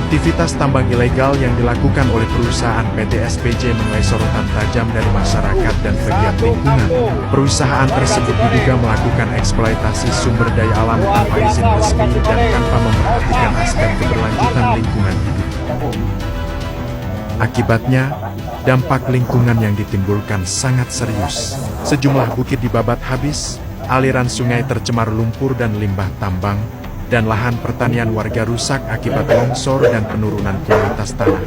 Aktivitas tambang ilegal yang dilakukan oleh perusahaan PT SBJ menuai sorotan tajam dari masyarakat dan pegiat lingkungan. Perusahaan tersebut diduga melakukan eksploitasi sumber daya alam tanpa izin resmi dan tanpa memperhatikan aspek keberlanjutan lingkungan hidup. Akibatnya, dampak lingkungan yang ditimbulkan sangat serius. Sejumlah bukit dibabat habis, aliran sungai tercemar lumpur dan limbah tambang, dan lahan pertanian warga rusak akibat longsor dan penurunan kualitas tanah.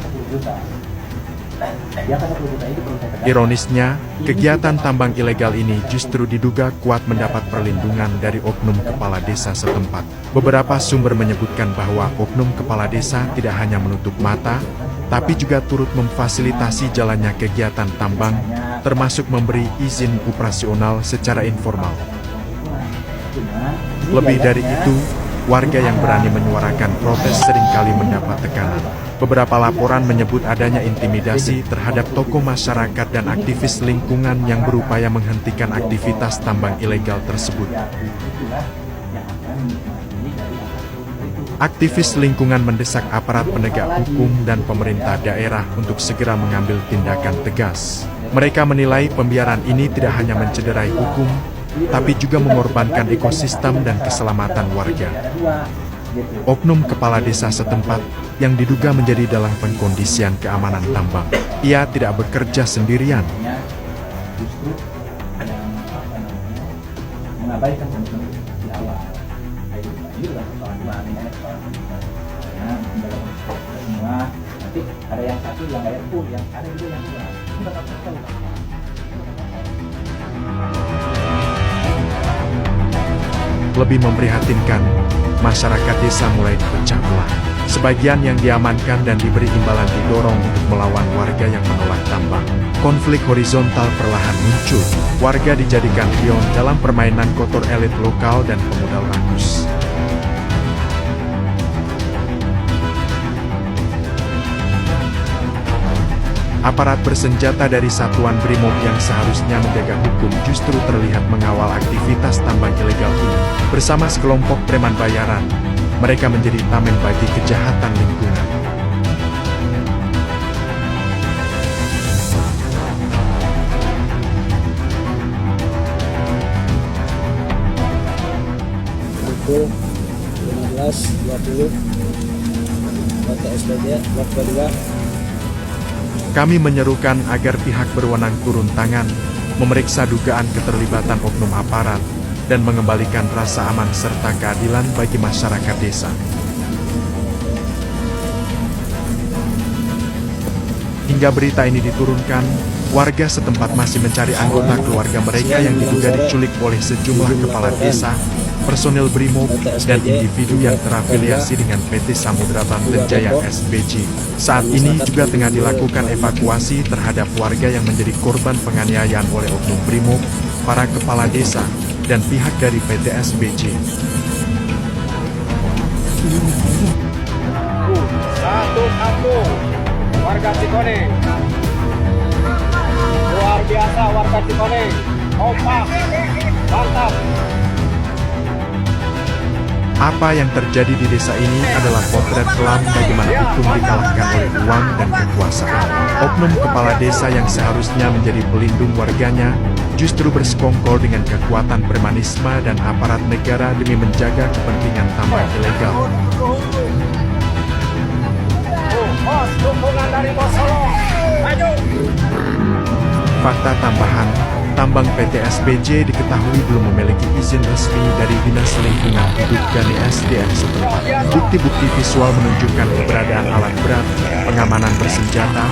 Ironisnya, kegiatan tambang ilegal ini justru diduga kuat mendapat perlindungan dari oknum kepala desa setempat. Beberapa sumber menyebutkan bahwa oknum kepala desa tidak hanya menutup mata, tapi juga turut memfasilitasi jalannya kegiatan tambang, termasuk memberi izin operasional secara informal. Lebih dari itu, warga yang berani menyuarakan protes seringkali mendapat tekanan. Beberapa laporan menyebut adanya intimidasi terhadap tokoh masyarakat dan aktivis lingkungan yang berupaya menghentikan aktivitas tambang ilegal tersebut. Aktivis lingkungan mendesak aparat penegak hukum dan pemerintah daerah untuk segera mengambil tindakan tegas. Mereka menilai pembiaran ini tidak hanya mencederai hukum, tapi juga mengorbankan ekosistem dan keselamatan warga. Oknum kepala desa setempat yang diduga menjadi dalang pengkondisian keamanan tambang. Ia tidak bekerja sendirian. Lebih memprihatinkan, masyarakat desa mulai dipecah belah. Sebagian yang diamankan dan diberi imbalan didorong untuk melawan warga yang menolak tambang. Konflik horizontal perlahan muncul. Warga dijadikan pion dalam permainan kotor elit lokal dan pemodal rakus. Aparat bersenjata dari Satuan Brimob yang seharusnya menjaga hukum justru terlihat mengawal aktivitas tambang ilegal ini. Bersama sekelompok preman bayaran, mereka menjadi tameng bagi kejahatan lingkungan. Pukul 15.20 PT SBJ Blok 22. Kami menyerukan agar pihak berwenang turun tangan, memeriksa dugaan keterlibatan oknum aparat, dan mengembalikan rasa aman serta keadilan bagi masyarakat desa. Hingga berita ini diturunkan, warga setempat masih mencari anggota keluarga mereka yang diduga diculik oleh sejumlah kepala desa, personil Brimob, dan individu yang terafiliasi dengan PT Samudra Banten Jaya SBJ. Saat ini juga tengah dilakukan evakuasi terhadap warga yang menjadi korban penganiayaan oleh oknum Brimob, para kepala desa, dan pihak dari PT SBJ. Satu-satu warga Cikone, luar biasa warga Cikone, kompak, mantap. Apa yang terjadi di desa ini adalah potret kelam bagaimana hukum dikalahkan oleh uang dan kekuasaan. Oknum kepala desa yang seharusnya menjadi pelindung warganya, justru bersekongkol dengan kekuatan premanisme dan aparat negara demi menjaga kepentingan tambang ilegal. Dukungan dari Bos Solo, maju. Fakta tambahan, tambang PT SBJ diketahui belum memiliki izin resmi dari Dinas Lingkungan Hidup dan SDM setempat. Bukti-bukti visual menunjukkan keberadaan alat berat, pengamanan bersenjata,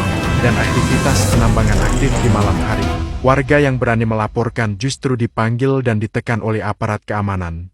dan aktivitas penambangan aktif di malam hari. Warga yang berani melaporkan justru dipanggil dan ditekan oleh aparat keamanan.